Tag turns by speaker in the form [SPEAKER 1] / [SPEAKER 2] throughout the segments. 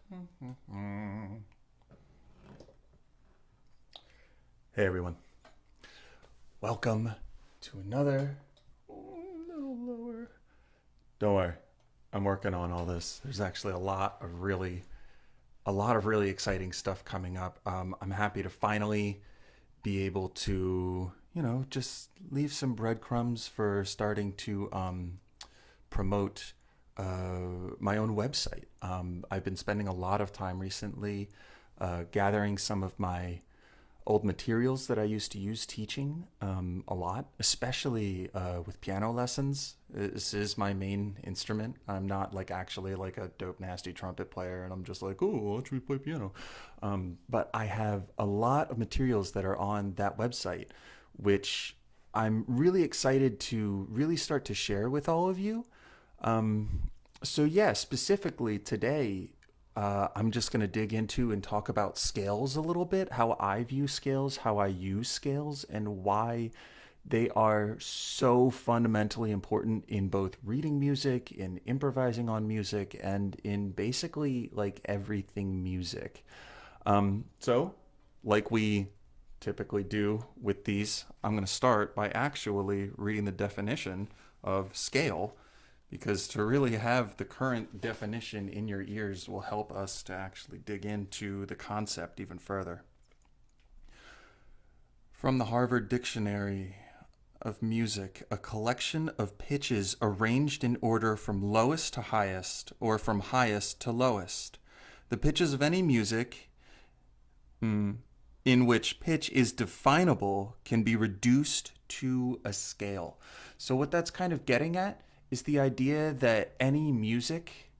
[SPEAKER 1] Hey everyone, welcome to another. A little lower. Don't worry, I'm working on all this. There's actually a lot of really exciting stuff coming up. I'm happy to finally be able to, just leave some breadcrumbs for starting to promote my own website. I've been spending a lot of time recently gathering some of my old materials that I used to use teaching a lot, especially with piano lessons. This is my main instrument. I'm not like actually like a dope nasty trumpet player, and I'm just like, oh, watch me play piano. But I have a lot of materials that are on that website, which I'm really excited to really start to share with all of you. So yeah, specifically today, I'm just going to dig into and talk about scales a little bit, how I view scales, how I use scales, and why they are so fundamentally important in both reading music, in improvising on music, and in basically like everything music. So, like we typically do with these, I'm going to start by actually reading the definition of scale because to really have the current definition in your ears will help us to actually dig into the concept even further. From the Harvard Dictionary of Music, a collection of pitches arranged in order from lowest to highest or from highest to lowest. The pitches of any music in which pitch is definable can be reduced to a scale. So, what that's kind of getting at is the idea that any music,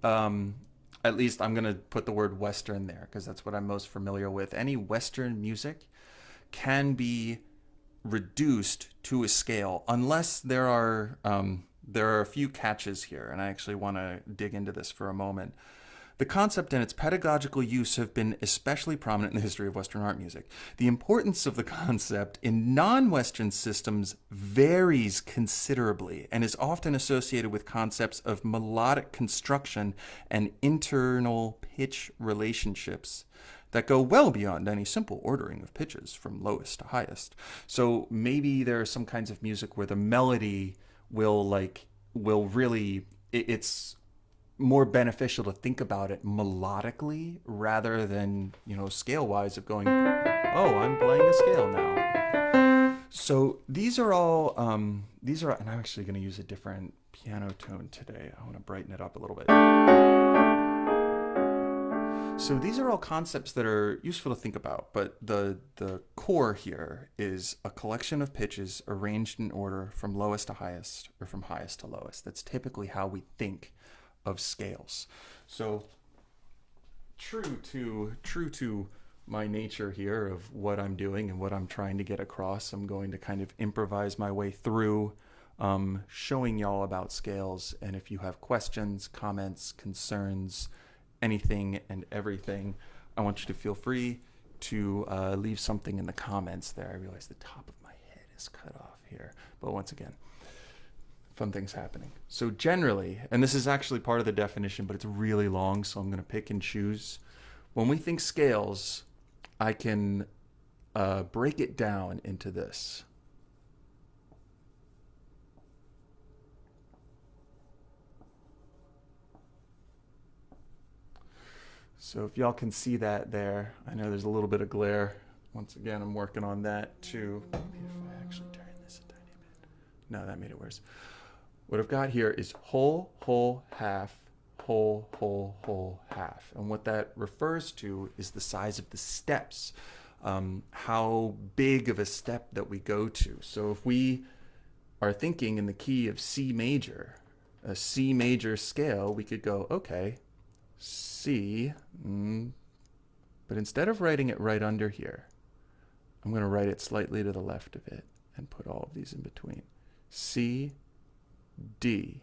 [SPEAKER 1] um, at least I'm going to put the word Western there because that's what I'm most familiar with. Any Western music can be reduced to a scale unless there are a few catches here, and I actually want to dig into this for a moment. The concept and its pedagogical use have been especially prominent in the history of Western art music. The importance of the concept in non Western systems varies considerably and is often associated with concepts of melodic construction and internal pitch relationships that go well beyond any simple ordering of pitches from lowest to highest. So maybe there are some kinds of music where the melody will really it's more beneficial to think about it melodically rather than scale wise of going, oh, I'm playing a scale now. So these are, and I'm actually going to use a different piano tone today. I want to brighten it up a little bit. So these are all concepts that are useful to think about, but the core here is a collection of pitches arranged in order from lowest to highest or from highest to lowest. That's typically how we think of scales. So true to my nature here of what I'm doing and what I'm trying to get across, I'm going to kind of improvise my way through showing y'all about scales. And if you have questions, comments, concerns, anything and everything, I want you to feel free to leave something in the comments there. I realize the top of my head is cut off here, but once again, fun things happening. So generally, and this is actually part of the definition, but it's really long, so I'm going to pick and choose. When we think scales, I can break it down into this. So if y'all can see that there, I know there's a little bit of glare. Once again, I'm working on that too. Maybe if I actually turn this a tiny bit. No, that made it worse. What I've got here is whole, whole, half, whole, whole, whole, half. And what that refers to is the size of the steps, how big of a step that we go to. So if we are thinking in the key of C major, a C major scale, we could go, okay, C, but instead of writing it right under here, I'm going to write it slightly to the left of it and put all of these in between. C, D.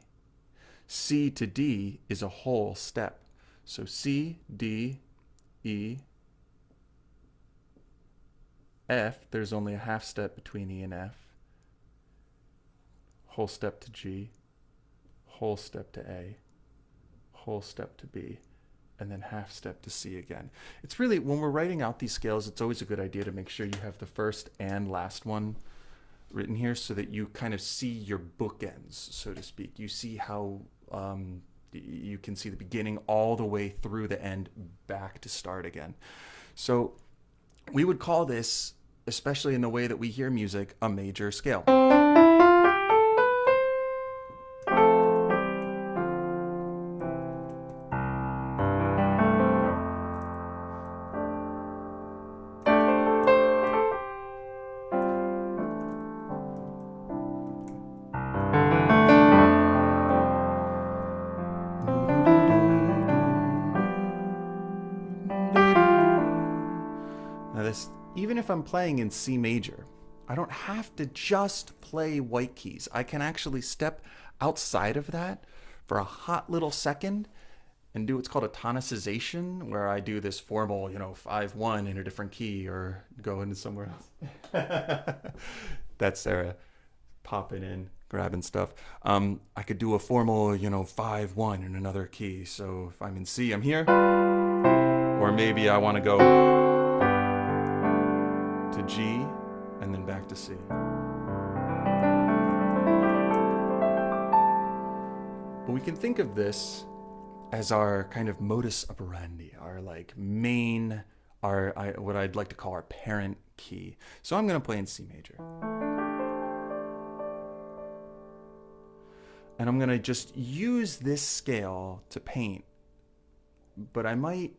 [SPEAKER 1] C to D is a whole step. So C, D, E, F, there's only a half step between E and F. Whole step to G, whole step to A, whole step to B, and then half step to C again. It's really, when we're writing out these scales, it's always a good idea to make sure you have the first and last one written here so that you kind of see your bookends, so to speak. You see how you can see the beginning all the way through the end back to start again. So we would call this, especially in the way that we hear music, a major scale. Even if I'm playing in C major, I don't have to just play white keys. I can actually step outside of that for a hot little second and do what's called a tonicization, where I do this formal, 5-1 in a different key or go into somewhere else. That's Sarah popping in, grabbing stuff. I could do a formal, 5-1 in another key. So if I'm in C, I'm here. Or maybe I want to go to G and then back to C. But we can think of this as our kind of modus operandi, our main, what I'd like to call our parent key. So I'm going to play in C major. And I'm going to just use this scale to paint, but I might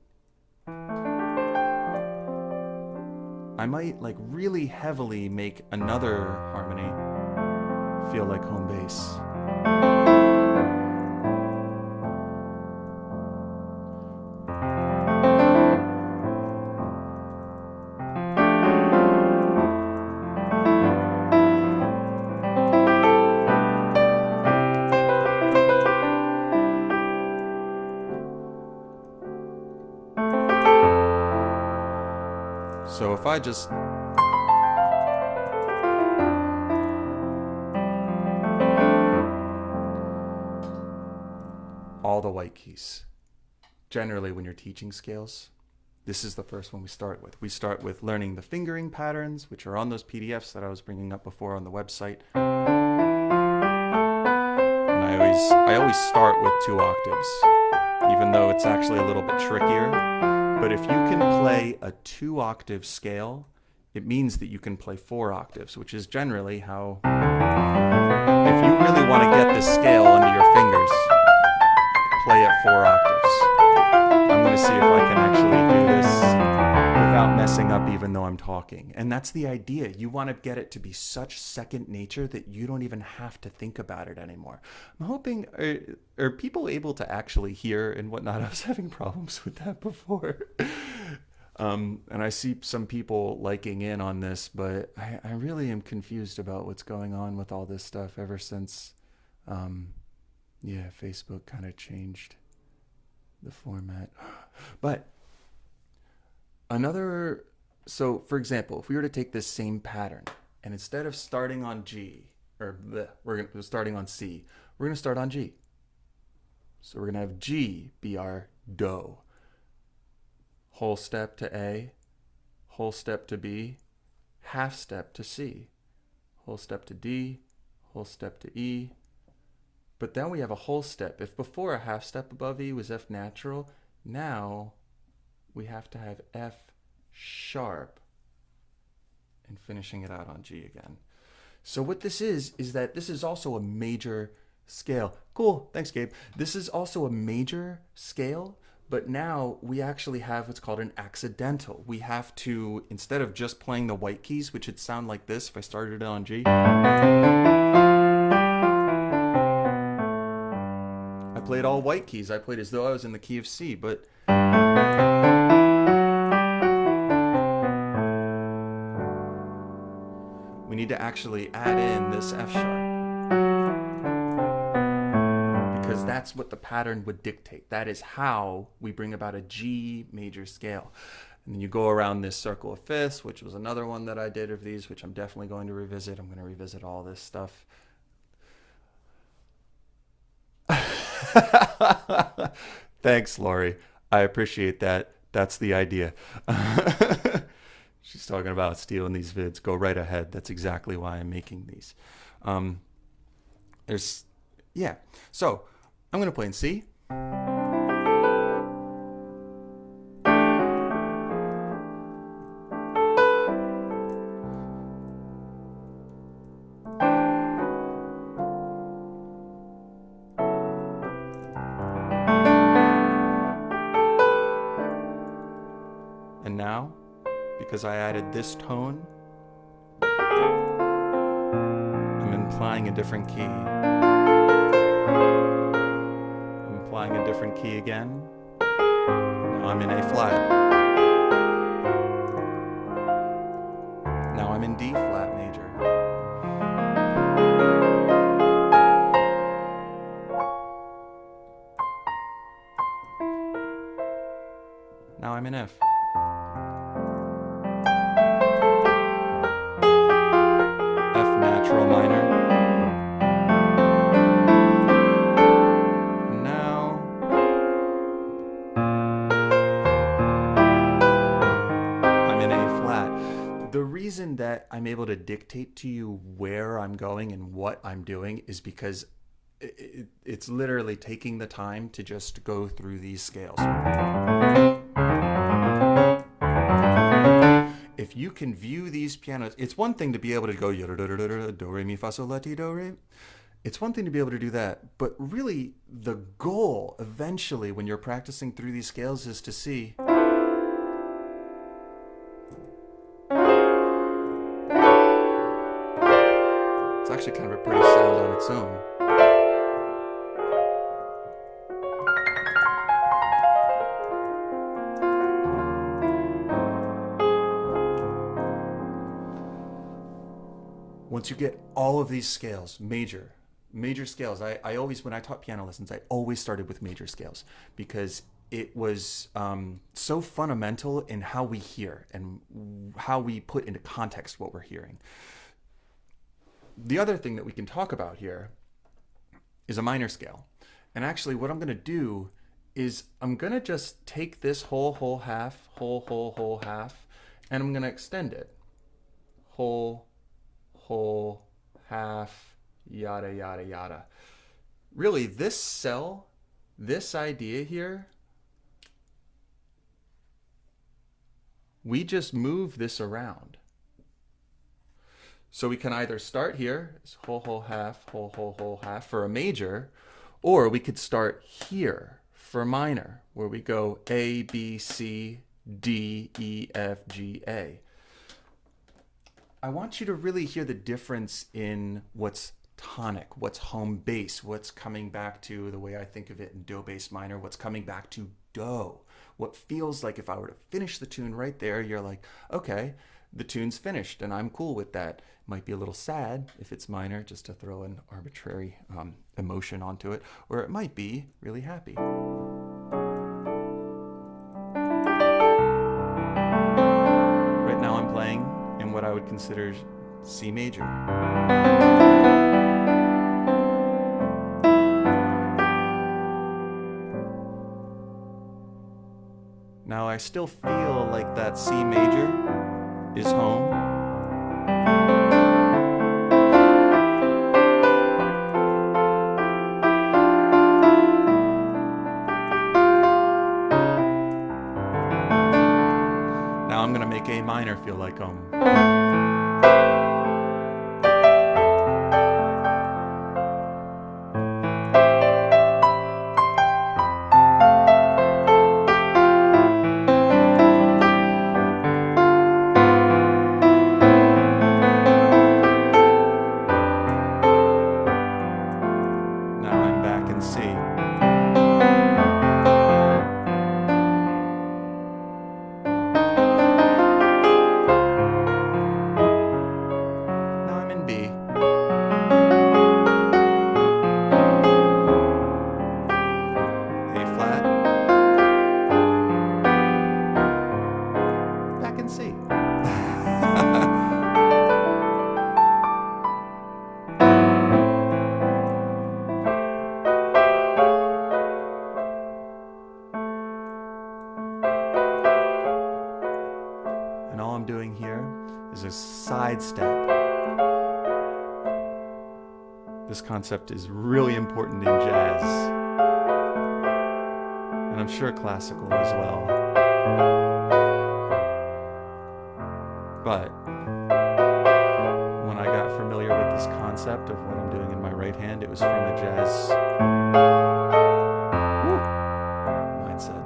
[SPEAKER 1] really heavily make another harmony feel like home base. So if I just all the white keys. Generally, when you're teaching scales, this is the first one we start with. We start with learning the fingering patterns, which are on those PDFs that I was bringing up before on the website. And I always start with 2 octaves, even though it's actually a little bit trickier. But if you can play a 2-octave scale, it means that you can play 4 octaves, which is generally how, if you really want to get this scale under your fingers, play at 4 octaves. I'm going to see if I can actually do this without messing up even though I'm talking. And that's the idea. You want to get it to be such second nature that you don't even have to think about it anymore. I'm hoping, are people able to actually hear and whatnot? I was having problems with that before. And I see some people liking in on this, but I really am confused about what's going on with all this stuff ever since, Facebook kind of changed the format. But so for example, if we were to take this same pattern and instead of starting on G, we're starting on C, we're going to start on G. So we're going to have G be our do. Whole step to A, whole step to B, half step to C, whole step to D, whole step to E. But then we have a whole step. If before a half step above E was F natural, now we have to have F sharp and finishing it out on G again. So what this is that this is also a major scale. Cool, thanks Gabe. This is also a major scale, but now we actually have what's called an accidental. We have to, instead of just playing the white keys, which would sound like this if I started it on G, I played all white keys. I played as though I was in the key of C, but we need to actually add in this F sharp, because that's what the pattern would dictate. That is how we bring about a G major scale. And then you go around this circle of fifths, which was another one that I did of these, which I'm definitely going to revisit. I'm going to revisit all this stuff. Thanks, Lori. I appreciate that. That's the idea. She's talking about stealing these vids. Go right ahead. That's exactly why I'm making these. Yeah. So I'm going to play in C. And now, because I added this tone, I'm implying a different key. I'm applying a different key again. Now I'm in A flat. Now I'm in D flat major. Now I'm in F. Natural minor. And now I'm in A flat. The reason that I'm able to dictate to you where I'm going and what I'm doing is because it's literally taking the time to just go through these scales. If you can view these pianos, it's one thing to be able to go do re mi fa sol la ti do re. It's one thing to be able to do that, but really the goal eventually when you're practicing through these scales is to see it's actually kind of a pretty sound on its own. Once you get all of these scales, major scales, I always, when I taught piano lessons, I always started with major scales because it was so fundamental in how we hear and how we put into context what we're hearing. The other thing that we can talk about here is a minor scale. And actually what I'm going to do is I'm going to just take this whole half, whole half, and I'm going to extend it. Whole, half, yada, yada, yada. Really, this cell, this idea here, we just move this around. So we can either start here, whole, half, whole, half for a major, or we could start here for minor, where we go A, B, C, D, E, F, G, A. I want you to really hear the difference in what's tonic, what's home bass, what's coming back to the way I think of it in do bass minor, what's coming back to do. What feels like if I were to finish the tune right there, you're like, okay, the tune's finished and I'm cool with that. Might be a little sad if it's minor, just to throw an arbitrary emotion onto it, or it might be really happy. Right now I'm playing in what I would consider C major. Now I still feel like that C major is home. Now I'm going to make A minor feel like home. This concept is really important in jazz, and I'm sure classical as well. But when I got familiar with this concept of what I'm doing in my right hand, it was from a jazz mindset.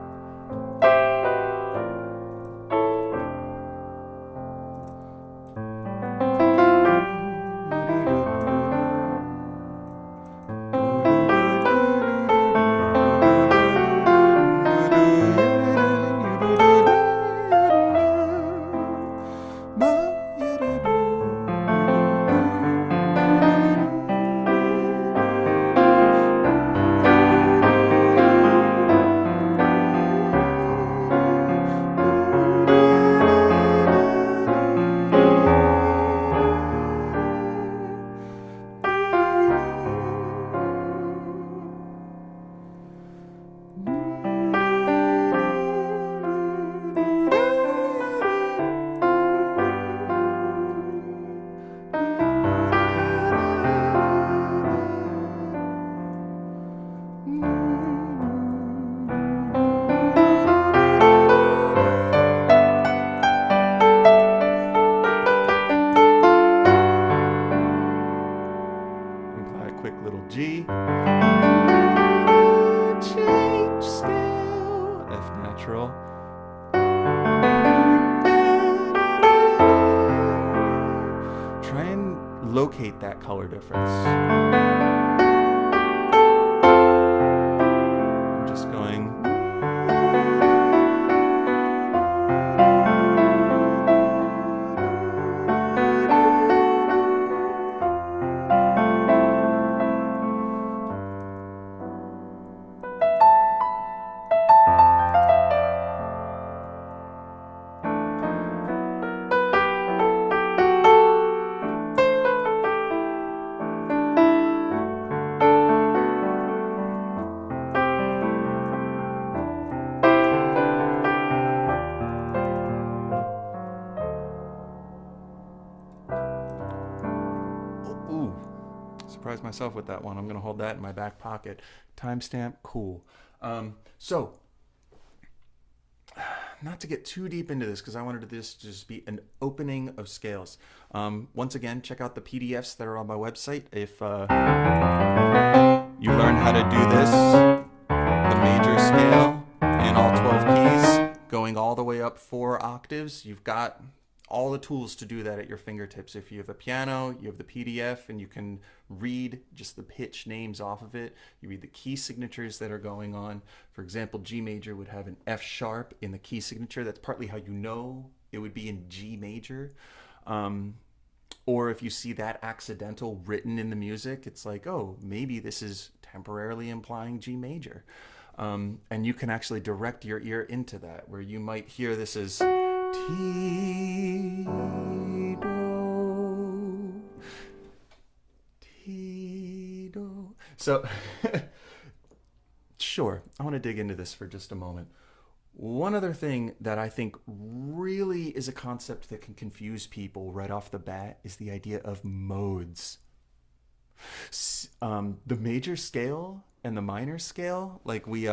[SPEAKER 1] G, change scale, F natural, try and locate that color difference. I'm just going. Surprised myself with that one. I'm going to hold that in my back pocket. Timestamp, cool. So, not to get too deep into this because I wanted this to just be an opening of scales. Once again, check out the PDFs that are on my website. If you learn how to do this, the major scale in all 12 keys, going all the way up 4 octaves, you've got all the tools to do that at your fingertips. If you have a piano, you have the PDF, and you can read just the pitch names off of it. You read the key signatures that are going on. For example, G major would have an F sharp in the key signature. That's partly how you know it would be in G major. Or if you see that accidental written in the music, it's like, oh, maybe this is temporarily implying G major. And you can actually direct your ear into that, where you might hear this as Ti, do, Ti, do. So, sure, I want to dig into this for just a moment. One other thing that I think really is a concept that can confuse people right off the bat is the idea of modes. The major scale and the minor scale, like we,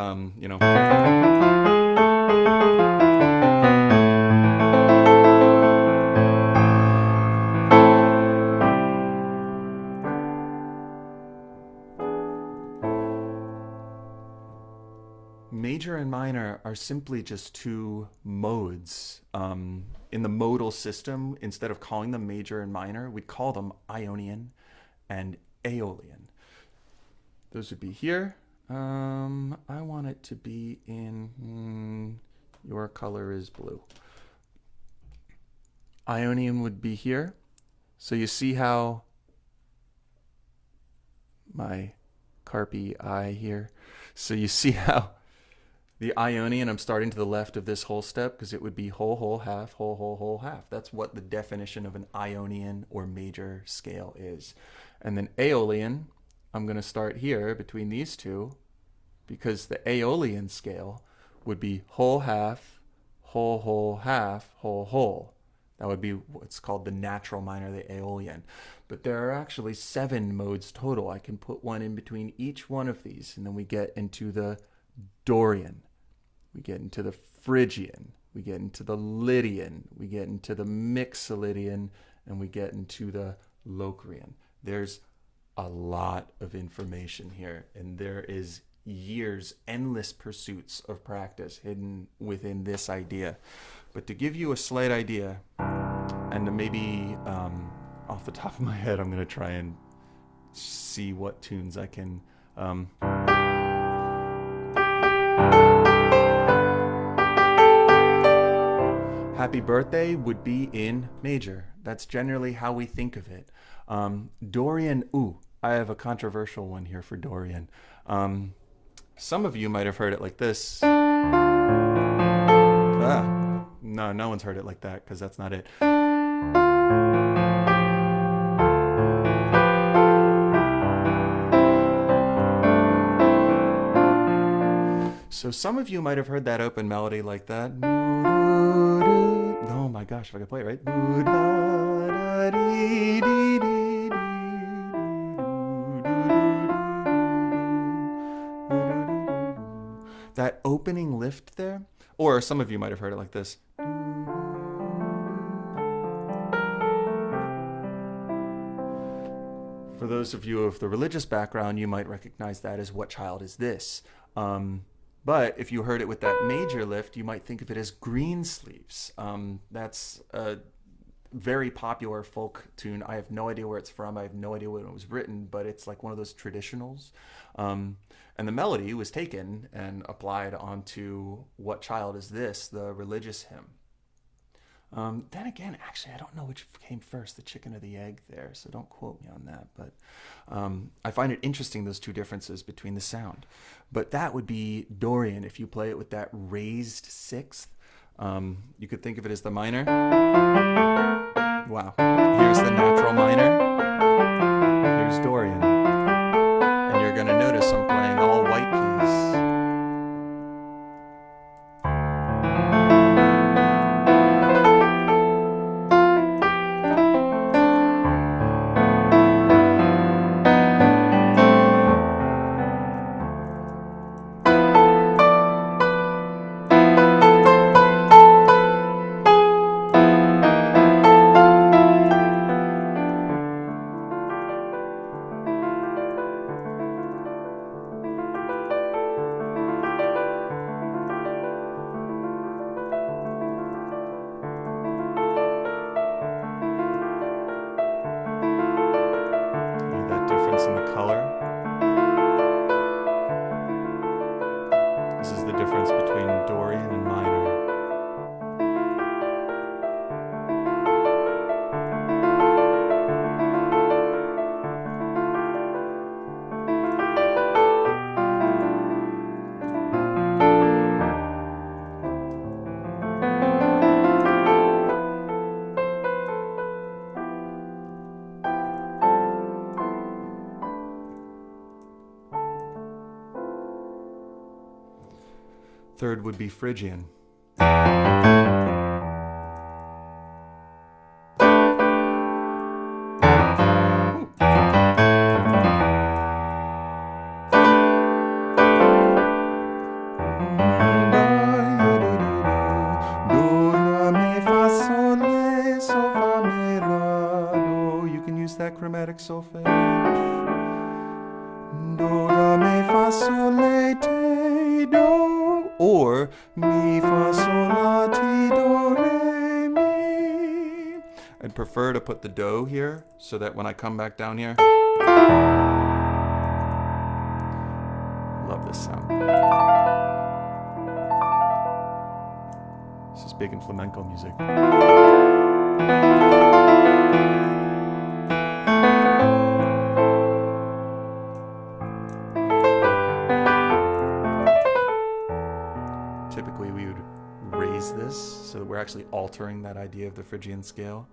[SPEAKER 1] major and minor are simply just 2 modes. In the modal system, instead of calling them major and minor, we'd call them Ionian and Aeolian. Those would be here. I want it to be in, your color is blue. Ionian would be here. So you see how my carpy eye here. So you see how the Ionian, I'm starting to the left of this whole step because it would be whole, whole, half, whole, whole, whole, half. That's what the definition of an Ionian or major scale is. And then Aeolian, I'm going to start here between these two because the Aeolian scale would be whole, half, whole, whole, half, whole, whole. That would be what's called the natural minor, the Aeolian. But there are actually 7 modes total. I can put one in between each one of these, and then we get into the Dorian, we get into the Phrygian, we get into the Lydian, we get into the Mixolydian, and we get into the Locrian. There's a lot of information here, and there is years, endless pursuits of practice hidden within this idea. But to give you a slight idea, and to maybe off the top of my head, I'm going to try and see what tunes I can... Happy Birthday would be in major. That's generally how we think of it. Dorian, I have a controversial one here for Dorian. Some of you might have heard it like this. No one's heard it like that because that's not it. So some of you might have heard that open melody like that. Oh my gosh, if I could play it right. That opening lift there. Or some of you might have heard it like this. For those of you of the religious background, you might recognize that as What Child Is This? But if you heard it with that major lift, you might think of it as Greensleeves. That's a very popular folk tune. I have no idea where it's from. I have no idea when it was written, but it's like one of those traditionals. And the melody was taken and applied onto What Child Is This?, the religious hymn. Then again, actually, I don't know which came first, the chicken or the egg there, so don't quote me on that. But I find it interesting, those two differences between the sound. But that would be Dorian if you play it with that raised sixth. You could think of it as the minor. Wow. Here's the natural minor. Here's Dorian. And you're going to notice I'm playing all white keys. In the color. This is the difference between Dorian and minor. Third would be Phrygian. You can use that chromatic solfege. Do, la, mi, fa, sol, la, ti, do. Or mi, fa, sol, la, ti, do, re, mi. I'd prefer to put the do here so that when I come back down here, love this sound. This is big in flamenco music. Typically we would raise this so that we're actually altering that idea of the Phrygian scale.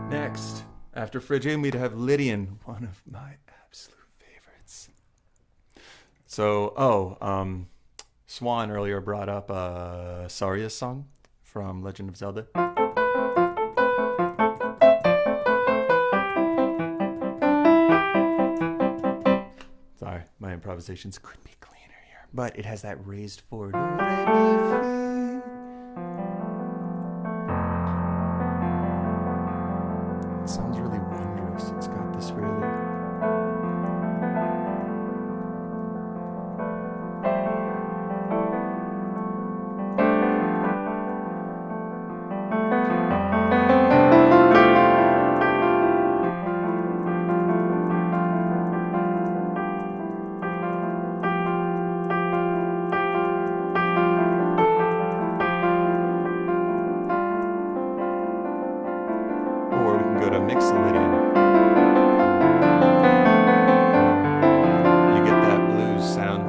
[SPEAKER 1] Next, after Phrygian, we'd have Lydian, one of my absolute favorites. So, Swan earlier brought up Saria's song from Legend of Zelda. Sorry, my improvisations could be cleaner here, but it has that raised forward. It sounds really wondrous. It's got this really. Or we can go to Mixolydian. You get that blues sound.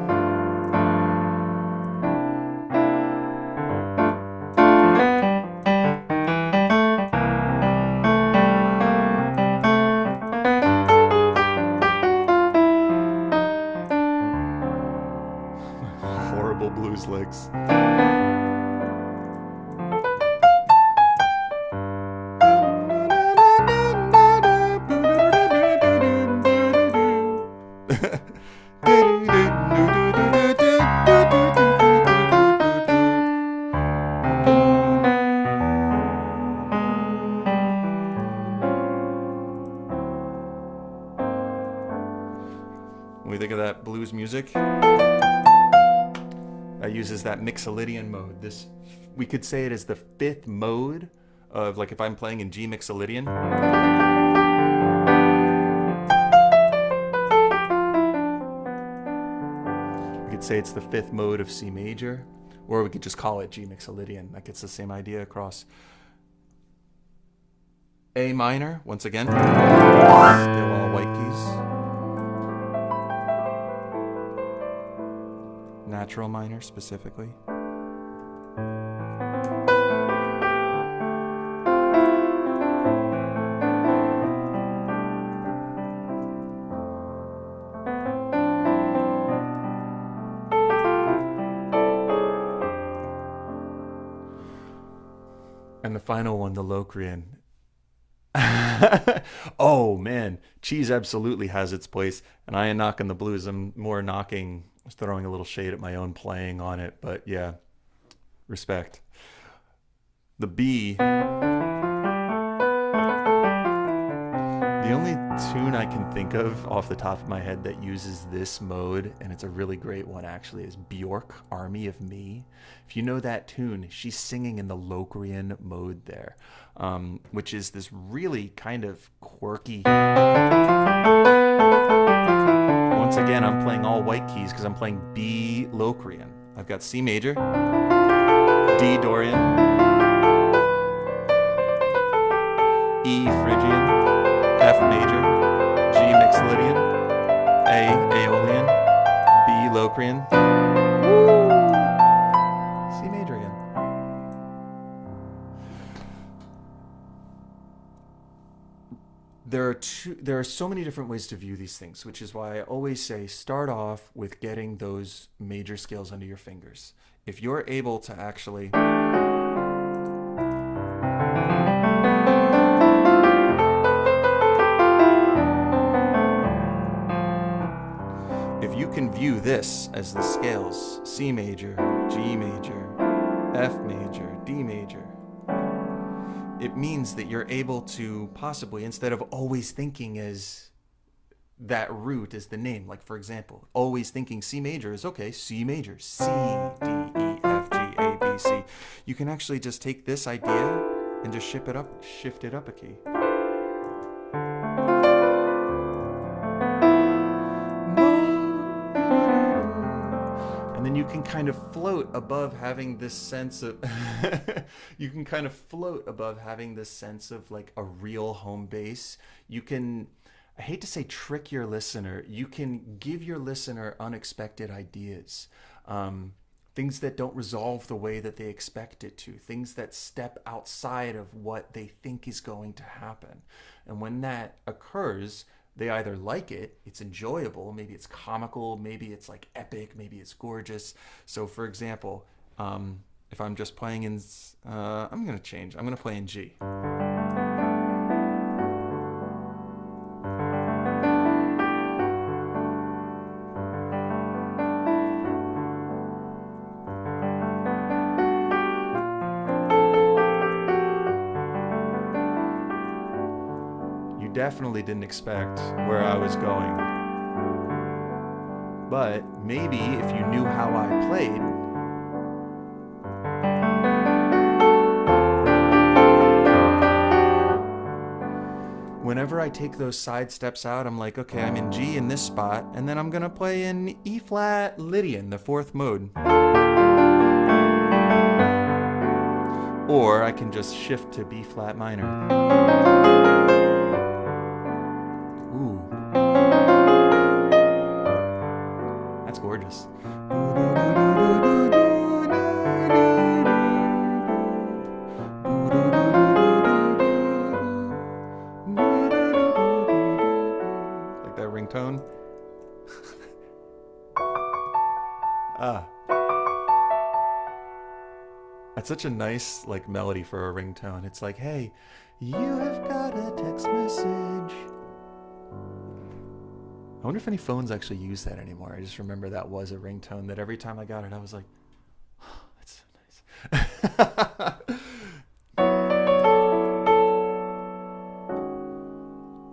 [SPEAKER 1] Horrible blues licks. When we think of that blues music, that uses that Mixolydian mode. This, we could say it as the fifth mode of, like, if I'm playing in G Mixolydian. We could say it's the fifth mode of C major, or we could just call it G Mixolydian. That gets the same idea across. A minor, once again, still all white keys. Natural minor specifically. And the final one, the Locrian. Oh man, cheese absolutely has its place, and I ain't knocking the blues. I'm more knocking, throwing a little shade at my own playing on it, but yeah, respect. The B. The only tune I can think of off the top of my head that uses this mode, and it's a really great one actually, is Bjork, Army of Me. If you know that tune, she's singing in the Locrian mode there, which is this really kind of quirky. Once again, I'm playing all white keys because I'm playing B Locrian. I've got C major, D Dorian, E Phrygian, F major, G Mixolydian, A Aeolian, B Locrian, C major again. There are so many different ways to view these things, which is why I always say start off with getting those major scales under your fingers. If you're able to actually if you can view this as the scales, C major, G major, F major, D major, it means that you're able to possibly, instead of always thinking as that root is the name, like for example, always thinking C major is okay, C major, C, D, E, F, G, A, B, C. You can actually just take this idea and just shift it up a key. And then you can kind of float above having this sense of you can kind of float above having this sense of like a real home base. You can, I hate to say trick your listener, you can give your listener unexpected ideas. things that don't resolve the way that they expect it to, things that step outside of what they think is going to happen. And when that occurs, they either like it, it's enjoyable, maybe it's comical, maybe it's like epic, maybe it's gorgeous. So for example, if I'm just playing in, I'm going to play in G. Definitely didn't expect where I was going. But maybe if you knew how I played, whenever I take those side steps out, I'm like, okay, I'm in G in this spot, and then I'm gonna play in E flat Lydian, the fourth mode. Or I can just shift to B flat minor. Gorgeous. Like that ringtone. That's such a nice like melody for a ringtone. It's like, hey, you have got a text message. I wonder if any phones actually use that anymore. I just remember that was a ringtone that every time I got it, I was like, oh, that's so nice.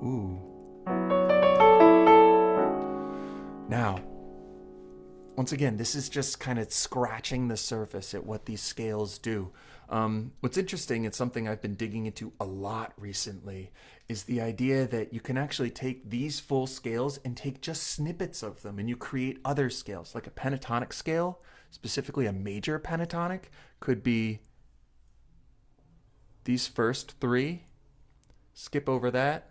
[SPEAKER 1] Ooh. Now, once again, this is just kind of scratching the surface at what these scales do. What's interesting, it's something I've been digging into a lot recently, is the idea that you can actually take these full scales and take just snippets of them and you create other scales, like a pentatonic scale, specifically a major pentatonic, could be these first three, skip over that,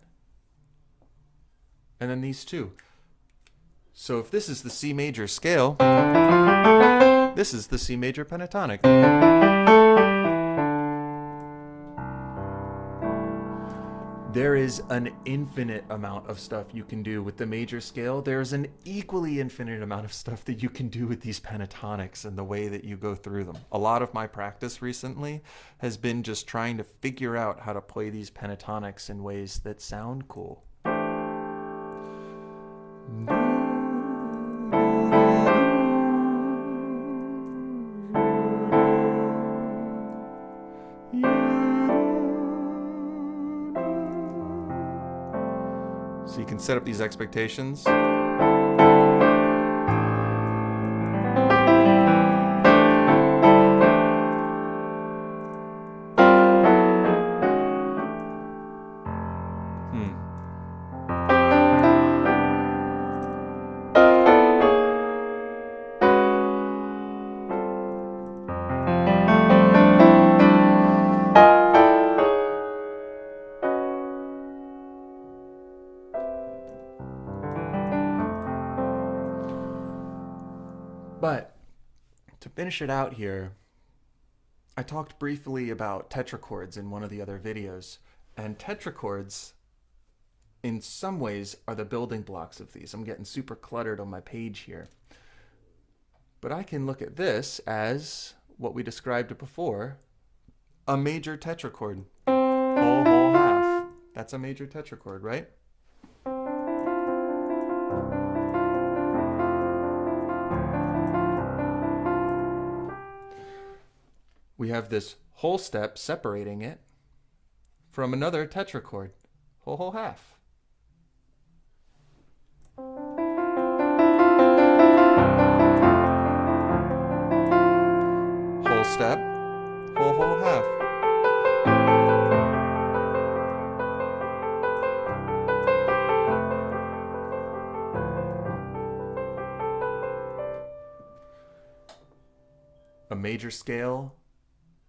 [SPEAKER 1] and then these two. So if this is the C major scale, this is the C major pentatonic. There is an infinite amount of stuff you can do with the major scale. There's an equally infinite amount of stuff that you can do with these pentatonics and the way that you go through them. A lot of my practice recently has been just trying to figure out how to play these pentatonics in ways that sound cool. So you can set up these expectations. But to finish it out here, I talked briefly about tetrachords in one of the other videos, and tetrachords in some ways are the building blocks of these. I'm getting super cluttered on my page here. But I can look at this as what we described before, a major tetrachord. Whole, half. That's a major tetrachord, right? We have this whole step separating it from another tetrachord, whole, half. Whole step, whole, half. A major scale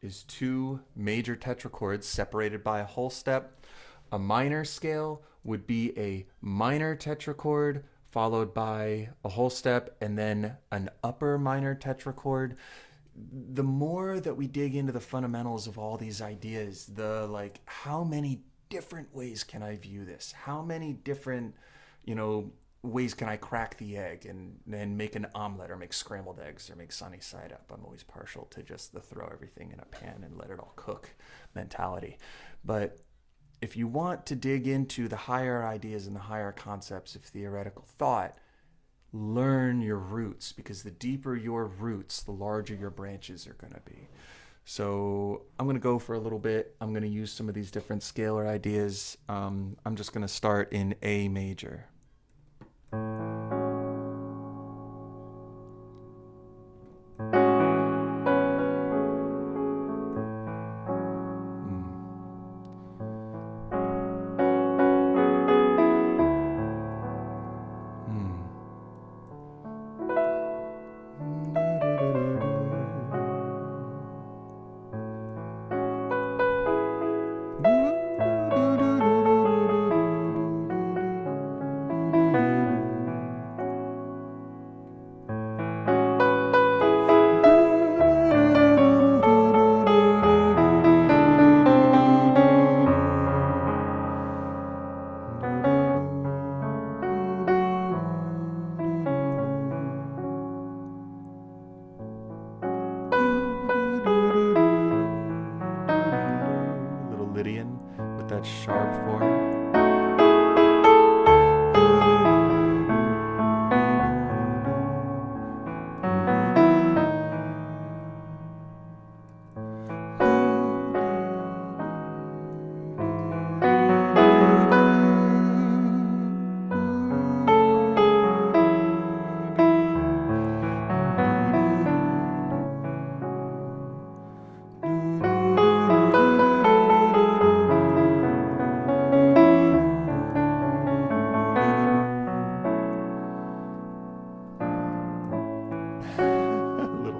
[SPEAKER 1] is two major tetrachords separated by a whole step. A minor scale would be a minor tetrachord followed by a whole step, and then an upper minor tetrachord. The more that we dig into the fundamentals of all these ideas, the like, how many different ways can I view this? How many different, ways can I crack the egg and then make an omelet or make scrambled eggs or make sunny side up? I'm always partial to just the throw everything in a pan and let it all cook mentality. But if you want to dig into the higher ideas and the higher concepts of theoretical thought, learn your roots, because the deeper your roots, the larger your branches are going to be. So I'm going to go for a little bit. I'm going to use some of these different scalar ideas. I'm just going to start in A major. With that sharp form.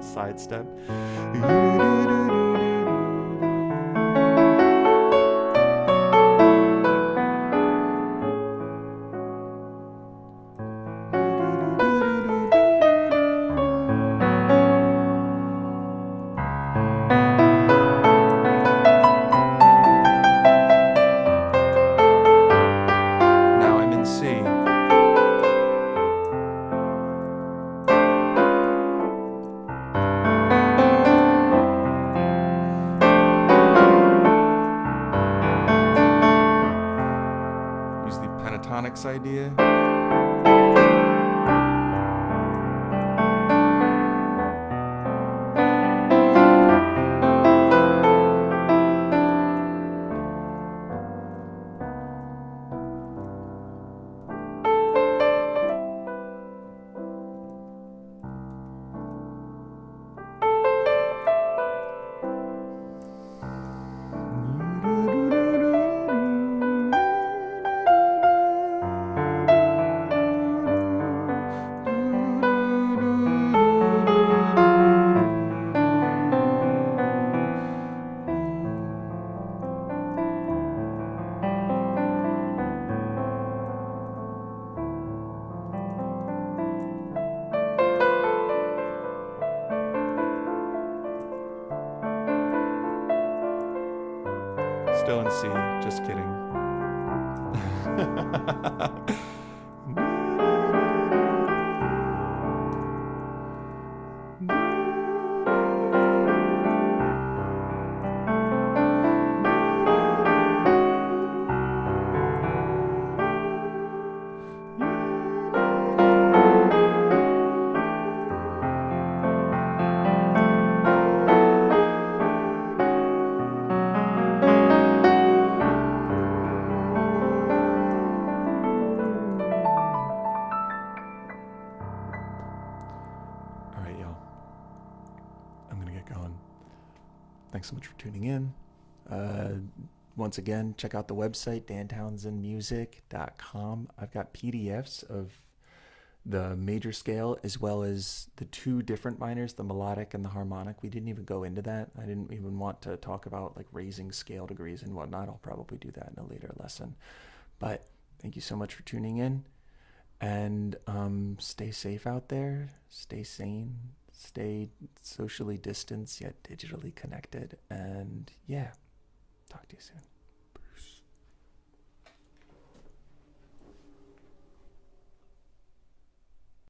[SPEAKER 1] Sidestep. Now I'm in C. Pentatonics idea. Still in C, just kidding. Thanks so much for tuning in. Once again, check out the website, dantownsendmusic.com. I've got PDFs of the major scale as well as the two different minors, the melodic and the harmonic. We didn't even go into that. I didn't even want to talk about like raising scale degrees and whatnot. I'll probably do that in a later lesson. But thank you so much for tuning in. And stay safe out there, stay sane, stay socially distanced yet digitally connected. And yeah, talk to you soon.